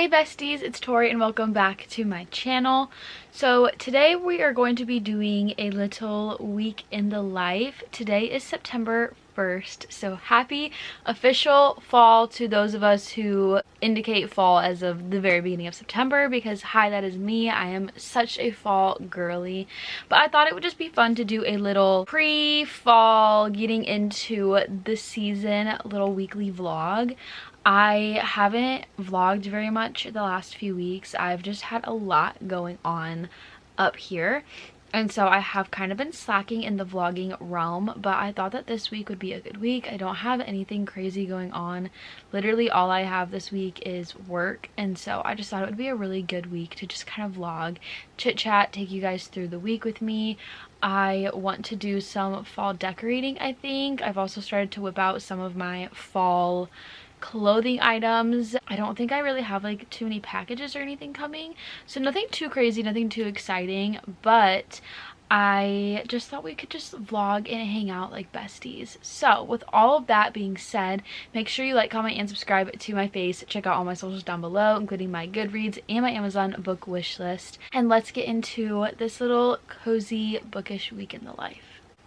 Hey besties, it's Tori and welcome back to my channel. So today we are going to be doing a little week in the life. Today is September 1st, so happy official fall to those of us who indicate fall as of the very beginning of September, because hi, that is me. I am such a fall girly, but I thought it would just be fun to do a little pre-fall, getting into the season, little weekly vlog. I haven't vlogged very much the last few weeks. I've just had a lot going on up here, and so I have kind of been slacking in the vlogging realm, but I thought that this week would be a good week. I don't have anything crazy going on. Literally all I have this week is work, and so I just thought it would be a really good week to just kind of vlog, chit chat, take you guys through the week with me. I want to do some fall decorating, I think. I've also started to whip out some of my fall clothing items. I don't think I really have like too many packages or anything coming, so nothing too crazy, nothing too exciting, but I just thought we could just vlog and hang out like besties. So with all of that being said, make sure you like, comment, and subscribe to my face. Check out all my socials down below, including my Goodreads and my Amazon book wish list, and let's get into this little cozy bookish week in the life.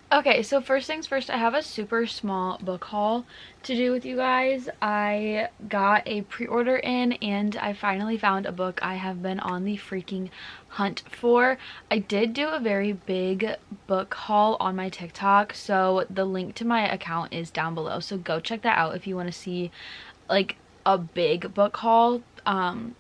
Okay, so first things first, I have a super small book haul to do with you guys. I got a pre-order in and I finally found a book I have been on the freaking hunt for. I did do a very big book haul on my TikTok, so the link to my account is down below, so go check that out if you want to see like a big book haul.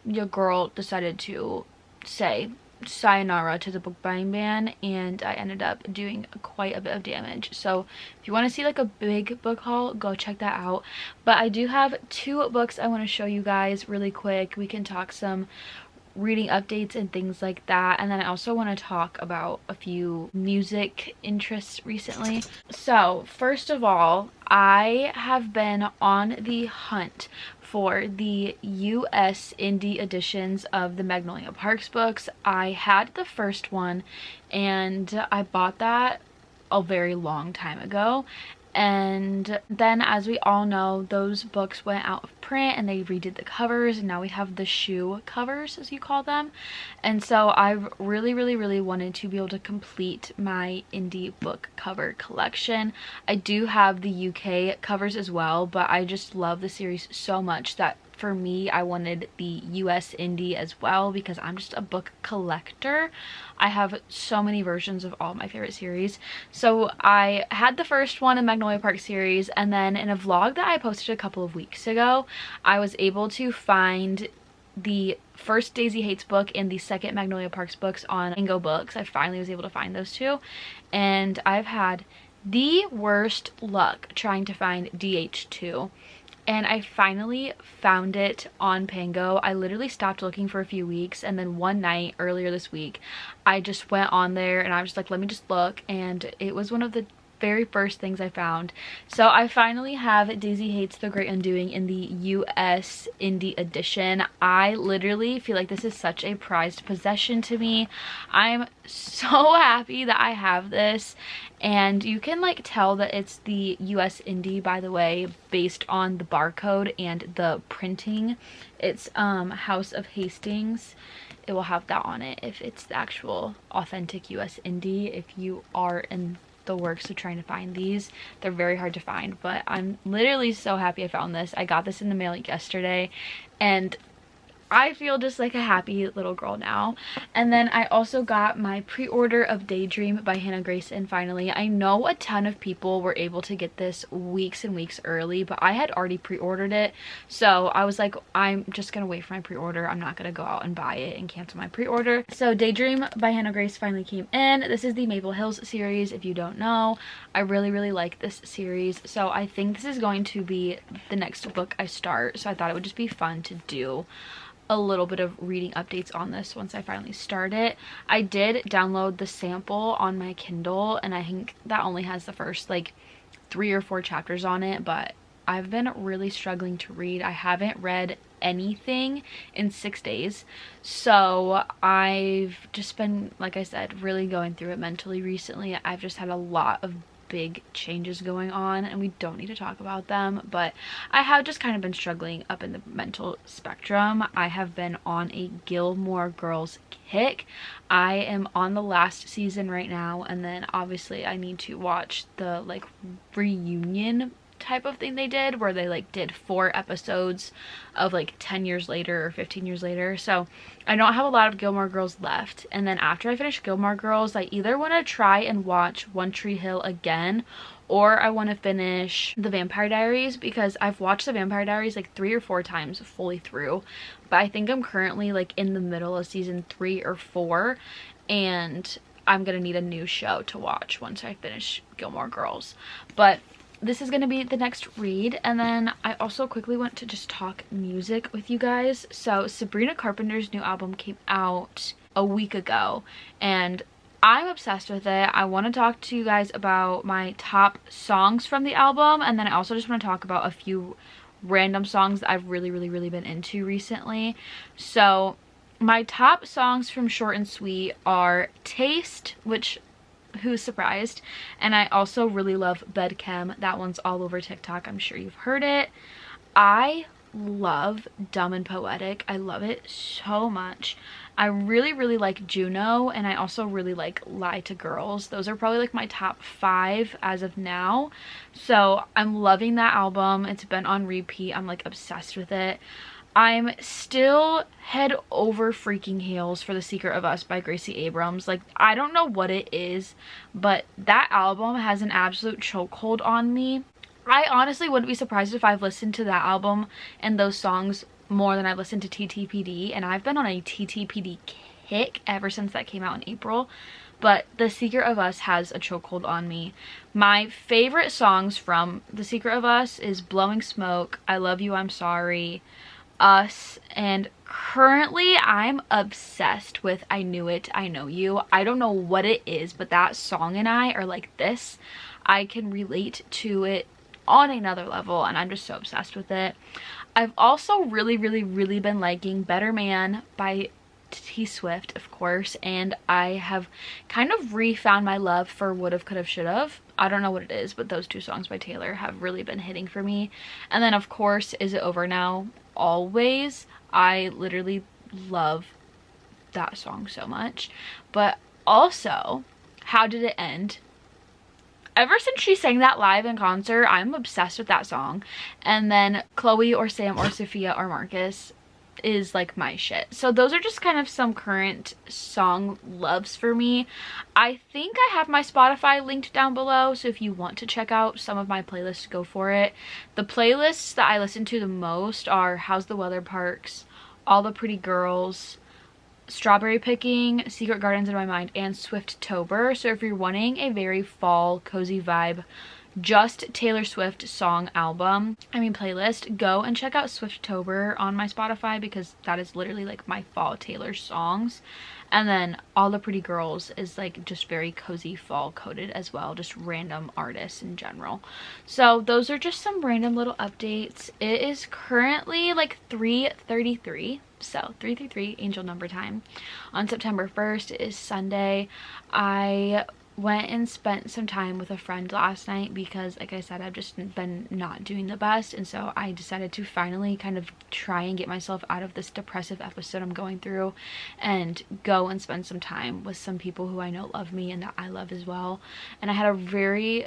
Your girl decided to say sayonara to the book buying ban, and I ended up doing quite a bit of damage. So if you want to see like a big book haul, go check that out. But I do have two books I want to show you guys really quick. We can talk some reading updates and things like that, and then I also want to talk about a few music interests recently. So first of all, I have been on the hunt for the US indie editions of the Magnolia Parks books. I had the first one and I bought that a very long time ago, and then as we all know, those books went out of print and they redid the covers, and now we have the shoe covers, as you call them. And so I've really wanted to be able to complete my indie book cover collection. I do have the UK covers as well, but I just love the series so much that for me, I wanted the US indie as well, because I'm just a book collector. I have so many versions of all my favorite series. So I had the first one in Magnolia Park series, and then in a vlog that I posted a couple of weeks ago, I was able to find the first Daisy Hates book and the second Magnolia Parks books on Mango Books. I finally was able to find those two, and I've had the worst luck trying to find DH2. And I finally found it on Pango. I literally stopped looking for a few weeks, and then one night earlier this week, I just went on there and I was just like, let me just look, and it was one of the very first things I found. So I finally have Daisy Hates the Great Undoing in the US indie edition. I literally feel like this is such a prized possession to me. I'm so happy that I have this, and you can like tell that it's the US indie, by the way, based on the barcode and the printing. It's House of Hastings. It will have that on it if it's the actual authentic US indie. If you are in the works of trying to find these, they're very hard to find, but I'm literally so happy I found this. I got this in the mail yesterday, and I feel just like a happy little girl now. And then I also got my pre-order of Daydream by Hannah Grayson finally. I know a ton of people were able to get this weeks and weeks early, but I had already pre-ordered it, so I was like, I'm just gonna wait for my pre-order. I'm not gonna go out and buy it and cancel my pre-order. So Daydream by Hannah Grace finally came in. This is the Maple Hills series, if you don't know. I really like this series, so I think this is going to be the next book I start, so I thought it would just be fun to do a little bit of reading updates on this once I finally start it. I did download the sample on my Kindle, and I think that only has the first like 3 or 4 chapters on it, but I've been really struggling to read. I haven't read anything in 6 days, so I've just been, like I said, really going through it mentally recently. I've just had a lot of big changes going on, and we don't need to talk about them, but I have just kind of been struggling up in the mental spectrum. I have been on a Gilmore Girls kick. I am on the last season right now, and then obviously I need to watch the like reunion type of thing they did, where they like did 4 episodes of like 10 years later or 15 years later. So I don't have a lot of Gilmore Girls left, and then after I finish Gilmore Girls, I either want to try and watch One Tree Hill again, or I want to finish The Vampire Diaries, because I've watched The Vampire Diaries like 3 or 4 times fully through, but I think I'm currently like in the middle of season 3 or 4, and I'm gonna need a new show to watch once I finish Gilmore Girls. But this is going to be the next read, and then I also quickly want to just talk music with you guys. So Sabrina Carpenter's new album came out a week ago, and I'm obsessed with it. I want to talk to you guys about my top songs from the album, and then I also just want to talk about a few random songs that I've really been into recently. So my top songs from Short and Sweet are Taste, which who's surprised, and I also really love Bed Chem. That one's all over TikTok. I'm sure you've heard it. I love Dumb and Poetic. I love it so much. I really like Juno, and I also really like Lie to Girls. Those are probably like my top 5 as of now. So I'm loving that album. It's been on repeat. I'm like obsessed with it. I'm still head over freaking heels for The Secret of Us by Gracie Abrams. Like, I don't know what it is, but that album has an absolute chokehold on me. I honestly wouldn't be surprised if I've listened to that album and those songs more than I've listened to TTPD, and I've been on a TTPD kick ever since that came out in April. But The Secret of Us has a chokehold on me. My favorite songs from The Secret of Us is Blowing Smoke, I Love You, I'm Sorry, Us, and currently I'm obsessed with I Knew It, I Know You. I don't know what it is, but that song and I are like this. I can relate to it on another level, and I'm just so obsessed with it. I've also really been liking Better Man by T Swift, of course, and I have kind of refound my love for Would've, Could've, Should've. I don't know what it is, but those 2 songs by Taylor have really been hitting for me. And then of course, Is It Over Now? Always. I literally love that song so much. But also, How Did It End? Ever since she sang that live in concert, I'm obsessed with that song. And then Chloe or Sam or Sophia or Marcus is like my shit. So those are just kind of some current song loves for me. I think I have my Spotify linked down below, so if you want to check out some of my playlists, go for it. The playlists that I listen to the most are How's the Weather Parks, All the Pretty Girls, Strawberry Picking, Secret Gardens in My Mind, and Swift-tober. So if you're wanting a very fall cozy vibe, just Taylor Swift song playlist, go and check out Swift-tober on my Spotify, because that is literally like my fall Taylor songs. And then All the Pretty Girls is like just very cozy fall coded as well, just random artists in general. So those are just some random little updates. It is currently like 3:33, so 3:33 angel number time on September 1st. It is Sunday. I went and spent some time with a friend last night because, like I said, I've just been not doing the best, and so I decided to finally kind of try and get myself out of this depressive episode I'm going through and go and spend some time with some people who I know love me and that I love as well. And I had a very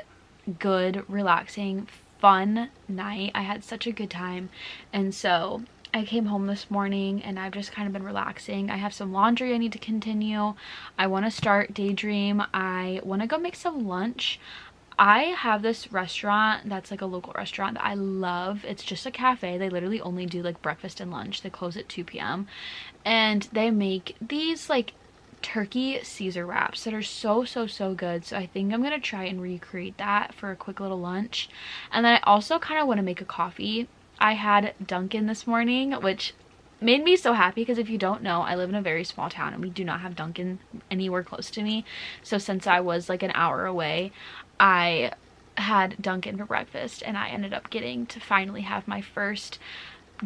good, relaxing, fun night. I had such a good time, and so I came home this morning and I've just kind of been relaxing. I have some laundry I need to continue. I want to start Daydream. I want to go make some lunch. I have this restaurant that's like a local restaurant that I love. It's just a cafe. They literally only do like breakfast and lunch. They close at 2 p.m. and they make these like turkey Caesar wraps that are so good. So I think I'm gonna try and recreate that for a quick little lunch. And then I also kind of want to make a coffee. I had Dunkin' this morning, which made me so happy because if you don't know, I live in a very small town and we do not have Dunkin' anywhere close to me. So since I was like an hour away, I had Dunkin' for breakfast, and I ended up getting to finally have my first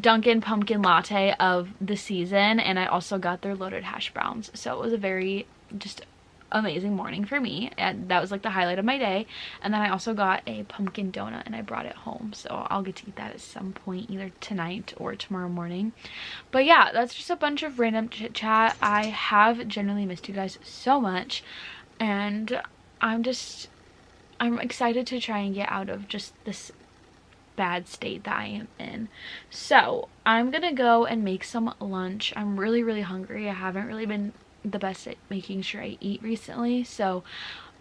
Dunkin' pumpkin latte of the season, and I also got their loaded hash browns. So it was a very just amazing morning for me, and that was like the highlight of my day. And then I also got a pumpkin donut and I brought it home, so I'll get to eat that at some point either tonight or tomorrow morning. But yeah, that's just a bunch of random chit chat. I have genuinely missed you guys so much, and I'm excited to try and get out of just this bad state that I am in. So I'm gonna go and make some lunch. I'm really hungry. I haven't really been the best at making sure I eat recently, so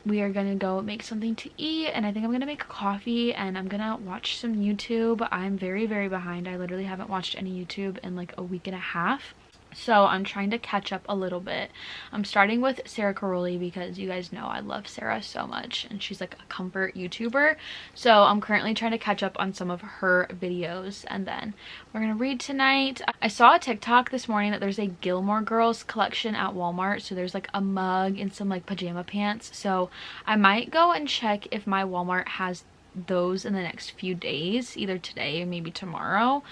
we are gonna go make something to eat, and I think I'm gonna make a coffee and I'm gonna watch some YouTube. I'm very behind. I literally haven't watched any YouTube in like a week and a half, so I'm trying to catch up a little bit. I'm starting with Sarah Caroli because you guys know I love Sarah so much and she's like a comfort YouTuber. So I'm currently trying to catch up on some of her videos, and then we're gonna read tonight. I saw a TikTok this morning that there's a Gilmore Girls collection at Walmart. So there's like a mug and some like pajama pants. So I might go and check if my Walmart has those in the next few days, either today or maybe tomorrow,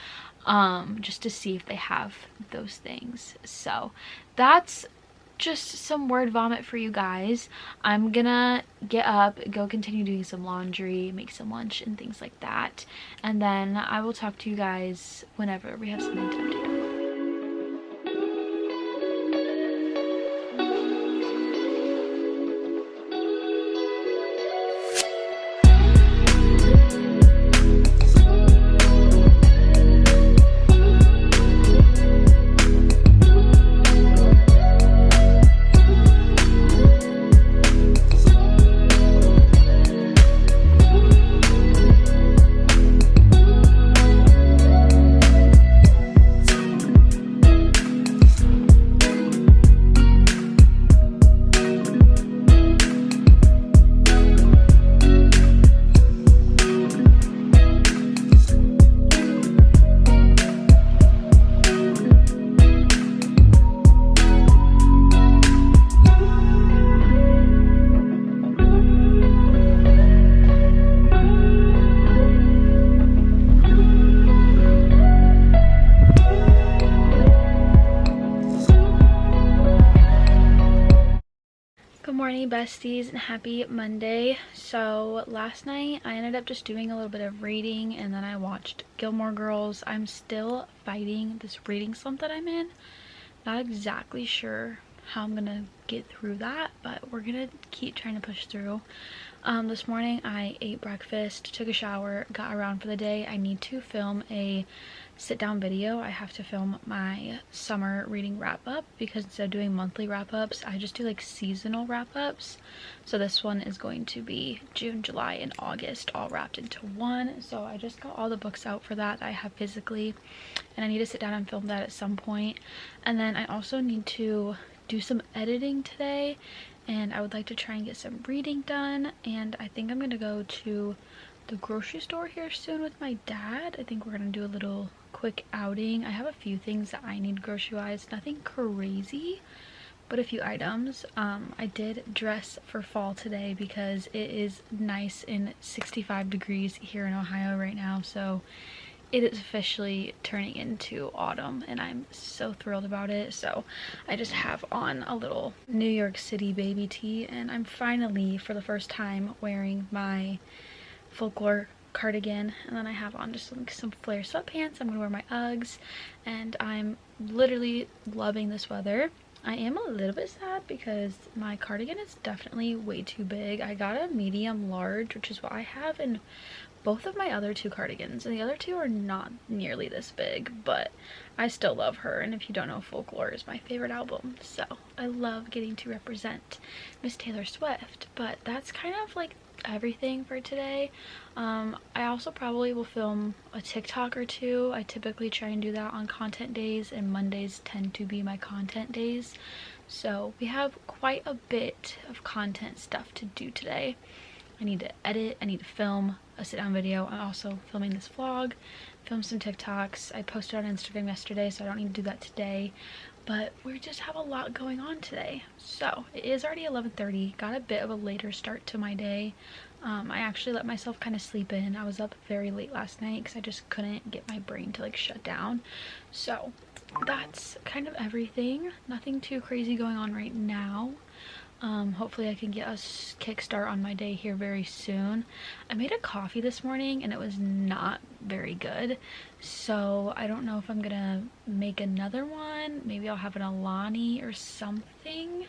just to see if they have those things. So that's just some word vomit for you guys. I'm gonna get up, go continue doing some laundry, make some lunch and things like that, and then I will talk to you guys whenever we have something to update on. Besties, and happy Monday. So last night I ended up just doing a little bit of reading, and then I watched Gilmore Girls. I'm still fighting this reading slump that I'm in. Not exactly sure how I'm gonna get through that, but we're gonna keep trying to push through. This morning I ate breakfast, took a shower, got around for the day. I need to film a sit-down video. I have to film my summer reading wrap-up because instead of doing monthly wrap-ups, I just do like seasonal wrap-ups. So this one is going to be June, July, and August all wrapped into one. So I just got all the books out for that I have physically, and I need to sit down and film that at some point. And then I also need to do some editing today, and I would like to try and get some reading done. And I think I'm gonna go to the grocery store here soon with my dad. I think we're gonna do a little quick outing. I have a few things that I need grocery wise, nothing crazy, but a few items. I did dress for fall today because it is nice and 65 degrees here in Ohio right now, so it is officially turning into autumn and I'm so thrilled about it. So I just have on a little New York City baby tee, and I'm finally for the first time wearing my folklore cardigan, and then I have on just like some flare sweatpants. I'm gonna wear my Uggs, and I'm literally loving this weather. I am a little bit sad because my cardigan is definitely way too big. I got a medium large, which is what I have in both of my other two cardigans, and the other two are not nearly this big, but I still love her. And if you don't know, Folklore is my favorite album, so I love getting to represent Miss Taylor Swift. But that's kind of like everything for today. I also probably will film a TikTok or two. I typically try and do that on content days, and Mondays tend to be my content days, so we have quite a bit of content stuff to do today. I need to edit, I need to film a sit-down video. I'm also filming this vlog, film some TikToks. I posted on Instagram yesterday, so I don't need to do that today, but we just have a lot going on today. So it is already 11:30, got a bit of a later start to my day. I actually let myself kind of sleep in. I was up very late last night because I just couldn't get my brain to like shut down. So that's kind of everything. Nothing too crazy going on right now. Hopefully I can get a kickstart on my day here very soon. I made a coffee this morning and it was not very good, so I don't know if I'm gonna make another one. Maybe I'll have an Alani or something.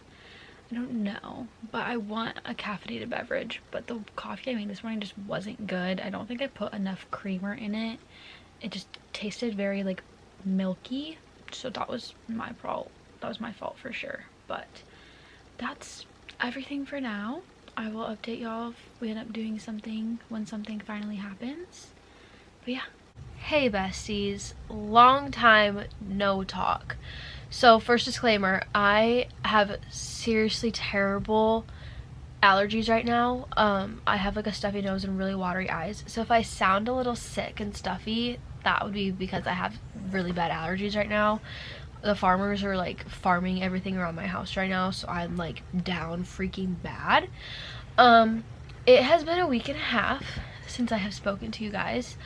I don't know, but I want a caffeinated beverage. But the coffee I made this morning just wasn't good. I don't think I put enough creamer in it. It just tasted very like milky, so that was my fault. That was my fault for sure. But that's everything for now. I will update y'all if we end up doing something when something finally happens. But yeah. Hey besties, long time no talk. So first disclaimer, I have seriously terrible allergies right now. I have like a stuffy nose and really watery eyes. So if I sound a little sick and stuffy, that would be because I have really bad allergies right now. The farmers are like farming everything around my house right now, so I'm like down freaking bad. It has been a week and a half since I have spoken to you guys.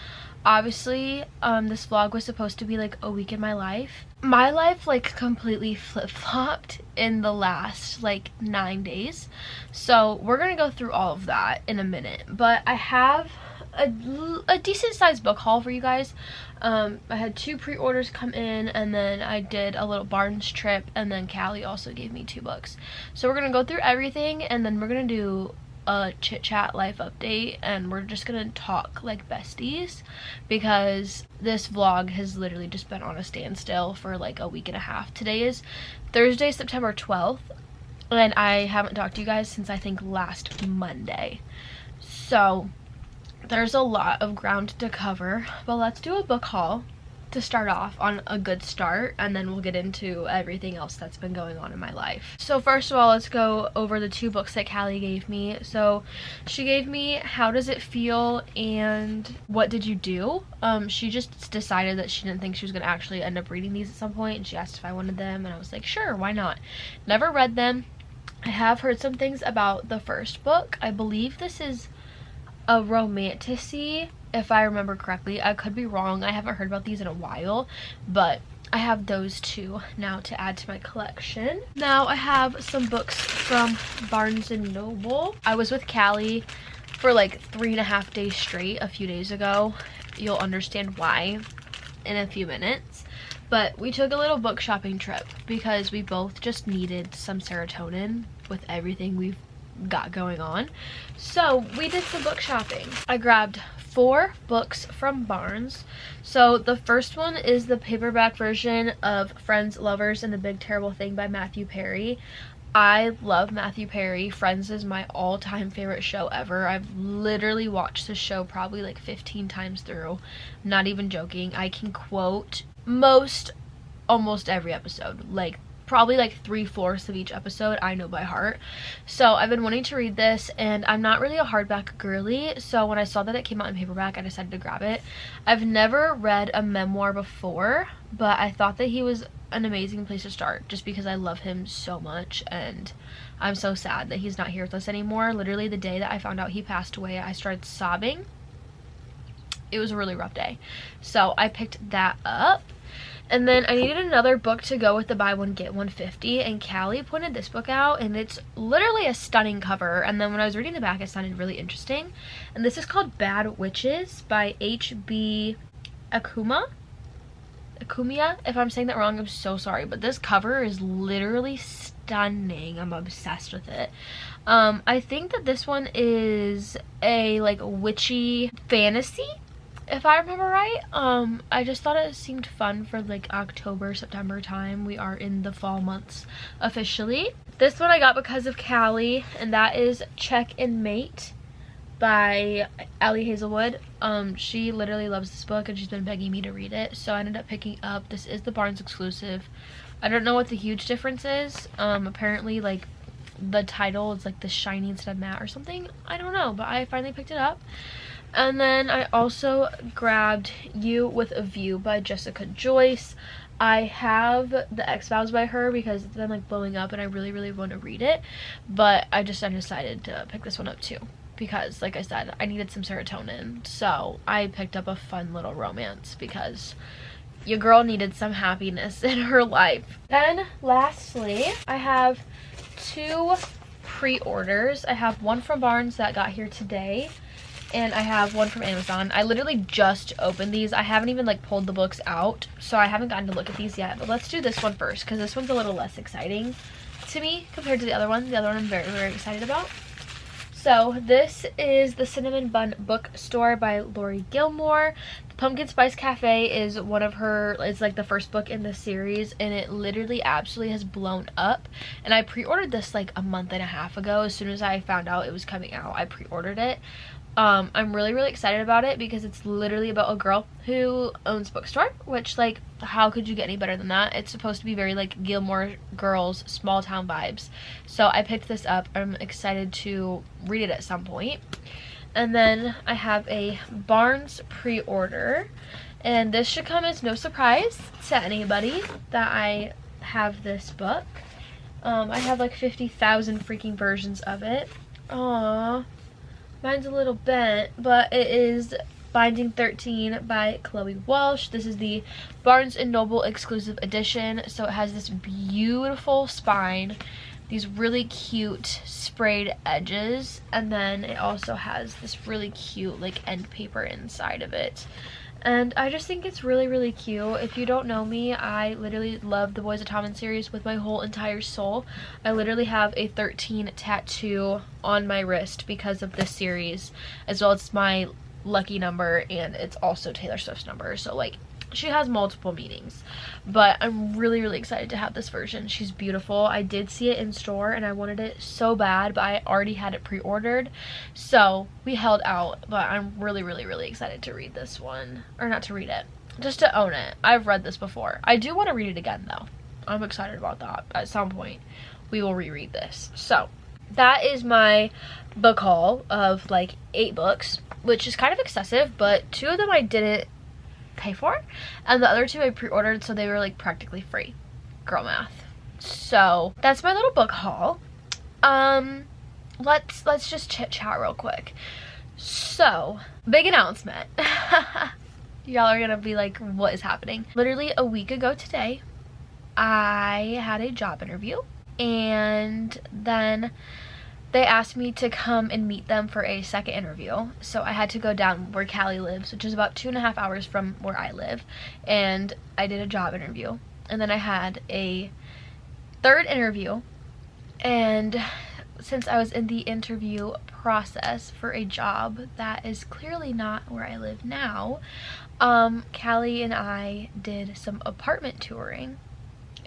Obviously, this vlog was supposed to be like a week in my life. My life like completely flip-flopped in the last like 9 days. So we're gonna go through all of that in a minute. But I have a decent sized book haul for you guys. I had 2 pre-orders come in, and then I did a little Barnes trip, and then Callie also gave me 2 books. So we're gonna go through everything, and then we're gonna do a chit chat life update, and we're just gonna talk like besties because this vlog has literally just been on a standstill for like a week and a half. Today is Thursday, September 12th, and I haven't talked to you guys since I think last Monday. So there's a lot of ground to cover, but let's do a book haul to start off on a good start, and then we'll get into everything else that's been going on in my life. So first of all, let's go over the 2 books that Callie gave me. So she gave me How Does It Feel and What Did You Do? She just decided that she didn't think she was gonna actually end up reading these at some point, and she asked if I wanted them, and I was like, sure, why not? Never read them. I have heard some things about the first book. I believe this is a romantasy, if I remember correctly. I could be wrong. I haven't heard about these in a while, but I have those 2 now to add to my collection. Now I have some books from Barnes & Noble. I was with Callie for like 3.5 days straight a few days ago. You'll understand why in a few minutes. But we took a little book shopping trip because we both just needed some serotonin with everything we've got going on. So we did some book shopping. I grabbed 4 books from Barnes. So the first one is the paperback version of Friends, Lovers, and the Big Terrible Thing by Matthew Perry. I love Matthew Perry. Friends is my all-time favorite show ever. I've literally watched this show probably like 15 times through. Not even joking. I can quote almost every episode. Like probably like 3/4 of each episode I know by heart. So I've been wanting to read this, and I'm not really a hardback girly, so when I saw that it came out in paperback, I decided to grab it. I've never read a memoir before, but I thought that he was an amazing place to start just because I love him so much, and I'm so sad that he's not here with us anymore. Literally the day that I found out he passed away, I started sobbing. It was a really rough day. So I picked that up. And then I needed another book to go with the buy one get one 50, and Callie pointed this book out, and it's literally a stunning cover. And then when I was reading the back, it sounded really interesting. And this is called Bad Witches by H.B. Akumia. If I'm saying that wrong, I'm so sorry, but this cover is literally stunning. I'm obsessed with it. I think that this one is a like witchy fantasy, if I remember right. I just thought it seemed fun for like October, September time. We are in the fall months officially. This one I got because of Callie, and that is Check and Mate by Ellie Hazelwood. She literally loves this book, and she's been begging me to read it, so I ended up picking up. This is the Barnes exclusive. I don't know what the huge difference is. Apparently like the title is like the shiny instead of matte or something. I don't know, but I finally picked it up. And then I also grabbed You with a View by Jessica Joyce. I have the X-Files by her because it's been like blowing up, and I really want to read it, but I decided to pick this one up too because, like I said, I needed some serotonin. So I picked up a fun little romance because your girl needed some happiness in her life. Then lastly, I have 2 pre-orders. I have one from Barnes that got here today, and I have one from Amazon. I literally just opened these. I haven't even like pulled the books out, so I haven't gotten to look at these yet. But let's do this one first, because this one's a little less exciting to me compared to the other one. The other one I'm very, very excited about. So this is the Cinnamon Bun Bookstore by Lori Gilmore. The Pumpkin Spice Cafe is one of her, it's like the first book in the series, and it literally absolutely has blown up. And I pre-ordered this like a month and a half ago. As soon as I found out it was coming out, I pre-ordered it. I'm really, really excited about it because it's literally about a girl who owns a bookstore, which, like, how could you get any better than that? It's supposed to be very, like, Gilmore Girls, small town vibes. So I picked this up. I'm excited to read it at some point. And then I have a Barnes pre-order, and this should come as no surprise to anybody that I have this book. I have like 50,000 freaking versions of it. Aww. Mine's a little bent, but it is Binding 13 by Chloe Walsh. This is the Barnes & Noble exclusive edition. So it has this beautiful spine, these really cute sprayed edges, and then it also has this really cute like end paper inside of it. And I just think it's really, really cute. If you don't know me, I literally love the Boys of Tommen series with my whole entire soul. I literally have a 13 tattoo on my wrist because of this series, as well as my lucky number, and it's also Taylor Swift's number. So like, she has multiple meanings, but I'm really, really excited to have this version. She's beautiful. I did see it in store and I wanted it so bad, but I already had it pre-ordered, so we held out. But I'm really, really, really excited to read this one, or not to read it, just to own it. I've read this before. I do want to read it again though. I'm excited about that. At some point we will reread this. So that is my book haul of like 8 books, which is kind of excessive, but 2 of them I didn't pay for, and the other 2 I pre-ordered, so they were like practically free. Girl math. So that's my little book haul. Let's just chit chat real quick. So, big announcement. Y'all are gonna be like, what is happening? Literally a week ago today, I had a job interview, and then they asked me to come and meet them for a second interview. So I had to go down where Callie lives, which is about 2.5 hours from where I live, and I did a job interview. And then I had a third interview, and since I was in the interview process for a job that is clearly not where I live now, Callie and I did some apartment touring.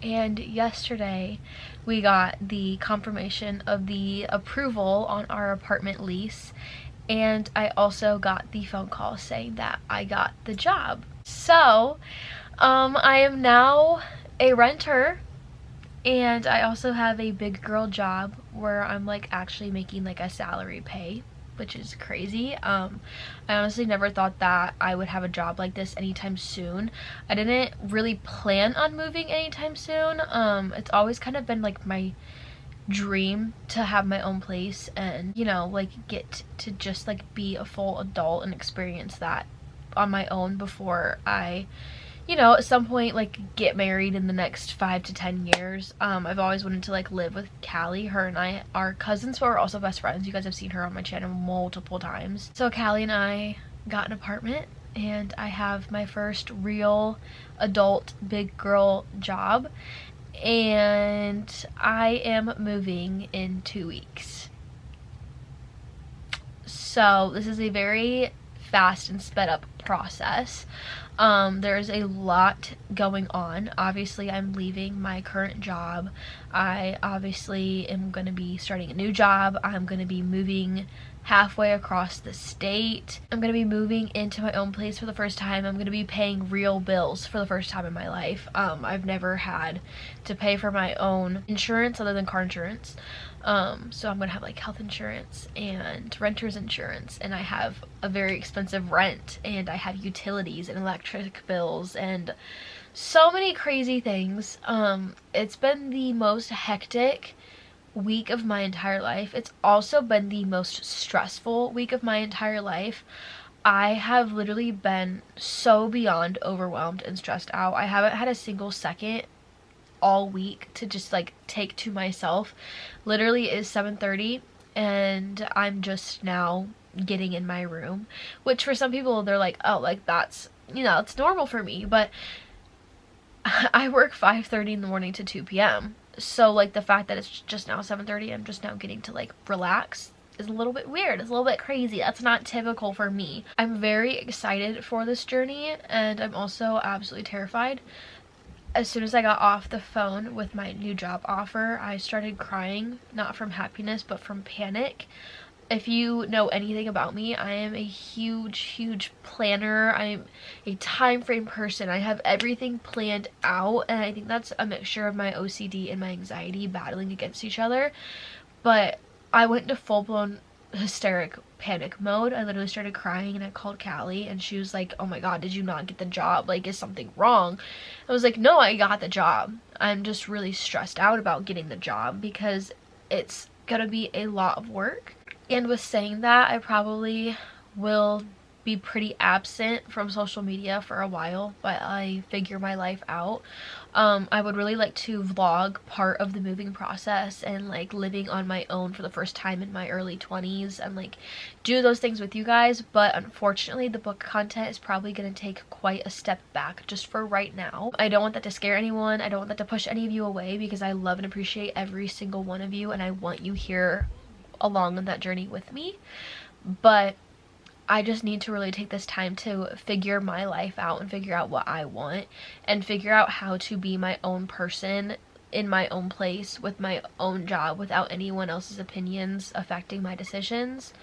And yesterday we got the confirmation of the approval on our apartment lease, and I also got the phone call saying that I got the job. So I am now a renter, and I also have a big girl job where I'm like actually making like a salary pay, which is crazy. I honestly never thought that I would have a job like this anytime soon. I didn't really plan on moving anytime soon. It's always kind of been like my dream to have my own place and, you know, like get to just like be a full adult and experience that on my own before I, you know, at some point like get married in the next 5 to 10 years. I've always wanted to like live with Callie. Her and I are cousins, but we're also best friends. You guys have seen her on my channel multiple times. So Callie and I got an apartment, and I have my first real adult big girl job, and I am moving in 2 weeks. So this is a very fast and sped up process. There's a lot going on. Obviously, I'm leaving my current job. I obviously am going to be starting a new job. I'm going to be moving halfway across the state. I'm going to be moving into my own place for the first time. I'm going to be paying real bills for the first time in my life. I've never had to pay for my own insurance other than car insurance. So I'm gonna have like health insurance and renter's insurance, and I have a very expensive rent, and I have utilities and electric bills and so many crazy things. It's been the most hectic week of my entire life. It's also been the most stressful week of my entire life. I have literally been so beyond overwhelmed and stressed out. I haven't had a single second all week to just like take to myself. Literally is 7:30 and I'm just now getting in my room, which for some people they're like, oh, like that's, you know, it's normal for me, but I work 5:30 in the morning to 2 p.m. So like the fact that it's just now 7:30, I'm just now getting to like relax, is a little bit weird. It's a little bit crazy. That's not typical for me. I'm very excited for this journey, and I'm also absolutely terrified. As soon as I got off the phone with my new job offer, I started crying, not from happiness, but from panic. If you know anything about me, I am a huge planner. I'm a time frame person. I have everything planned out, and I think that's a mixture of my OCD and my anxiety battling against each other. But I went into full-blown hysteric panic mode. I literally started crying, and I called Callie, and she was like, oh my god, did you not get the job? Like, is something wrong? I was like, no, I got the job. I'm just really stressed out about getting the job because it's gonna be a lot of work. And with saying that, I probably will be pretty absent from social media for a while while I figure my life out. I would really like to vlog part of the moving process and like living on my own for the first time in my early 20s and like do those things with you guys, but unfortunately the book content is probably going to take quite a step back just for right now. I don't want that to scare anyone. I don't want that to push any of you away because I love and appreciate every single one of you and I want you here along on that journey with me. But I just need to really take this time to figure my life out and figure out what I want and figure out how to be my own person in my own place with my own job without anyone else's opinions affecting my decisions.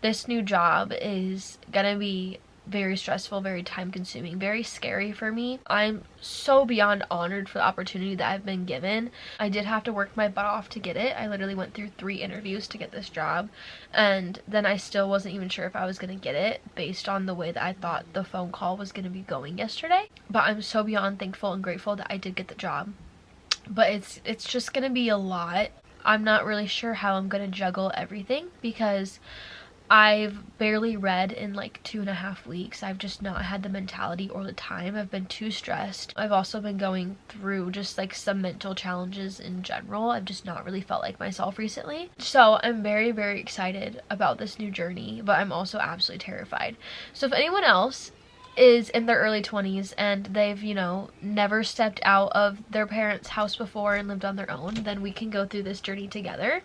This new job is gonna be very stressful, very time consuming, very scary for me. I'm so beyond honored for the opportunity that I've been given. I did have to work my butt off to get it. I literally went through 3 interviews to get this job, and then I still wasn't even sure if I was gonna get it based on the way that I thought the phone call was gonna be going yesterday. But I'm so beyond thankful and grateful that I did get the job. But it's just gonna be a lot. I'm not really sure how I'm gonna juggle everything because I've barely read in like 2.5 weeks. I've just not had the mentality or the time. I've been too stressed. I've also been going through just like some mental challenges in general. I've just not really felt like myself recently. So I'm very excited about this new journey, but I'm also absolutely terrified. So if anyone else is in their early 20s and they've, you know, never stepped out of their parents' house before and lived on their own, then we can go through this journey together.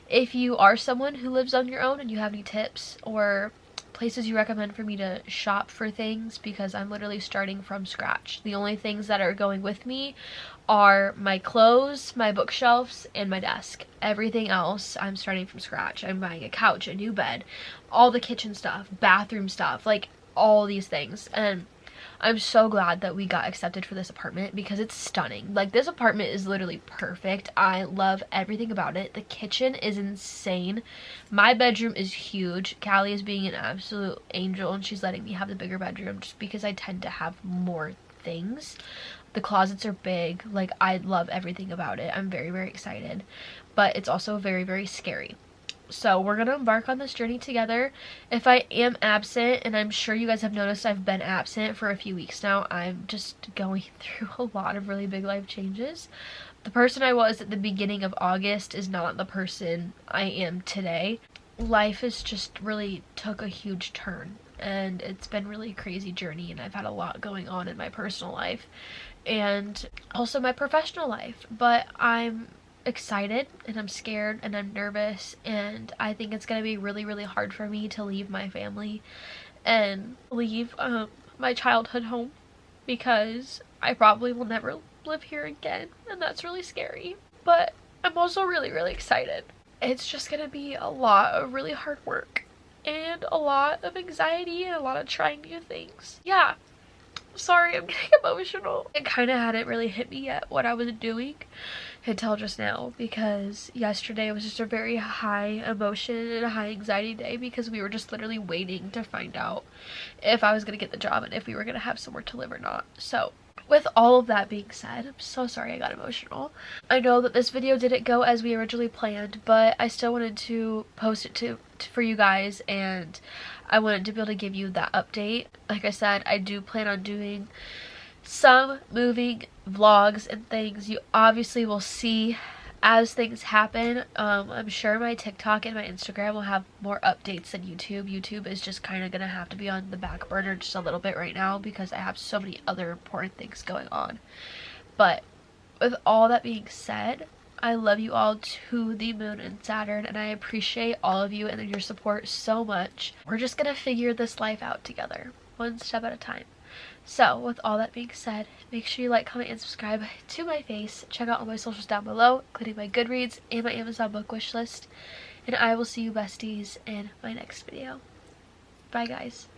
If you are someone who lives on your own and you have any tips or places you recommend for me to shop for things, because I'm literally starting from scratch. The only things that are going with me are my clothes, my bookshelves, and my desk. Everything else, I'm starting from scratch. I'm buying a couch, a new bed, all the kitchen stuff, bathroom stuff, like all these things. And I'm so glad that we got accepted for this apartment because it's stunning. Like, this apartment is literally perfect. I love everything about it. The kitchen is insane. My bedroom is huge. Callie is being an absolute angel and she's letting me have the bigger bedroom just because I tend to have more things. The closets are big. Like, I love everything about it. I'm very excited, but it's also very scary. So we're gonna embark on this journey together. If I am absent, and I'm sure you guys have noticed I've been absent for a few weeks now, I'm just going through a lot of really big life changes. The person I was at the beginning of August is not the person I am today. Life has just really took a huge turn, and it's been really a crazy journey, and I've had a lot going on in my personal life and also my professional life. But I'm excited and I'm scared and I'm nervous, and I think it's gonna be really hard for me to leave my family and leave my childhood home, because I probably will never live here again, and that's really scary. But I'm also really excited. It's just gonna be a lot of really hard work and a lot of anxiety and a lot of trying new things. Yeah, sorry, I'm getting emotional. It kind of hadn't really hit me yet what I was doing until just now, because yesterday was just a very high emotion and a high anxiety day because we were just literally waiting to find out if I was going to get the job and if we were going to have somewhere to live or not. So with all of that being said, I'm so sorry I got emotional. I know that this video didn't go as we originally planned, but I still wanted to post it for you guys, and I wanted to be able to give you that update. Like I said, I do plan on doing some moving vlogs and things you obviously will see as things happen. I'm sure my TikTok and my Instagram will have more updates than YouTube. YouTube is just kind of gonna have to be on the back burner just a little bit right now because I have so many other important things going on. But with all that being said, I love you all to the moon and Saturn, and I appreciate all of you and your support so much. We're just gonna figure this life out together, one step at a time. So with all that being said, make sure you like, comment, and subscribe to my face. Check out all my socials down below, including my Goodreads and my Amazon book wish list. And I will see you besties in my next video. Bye guys.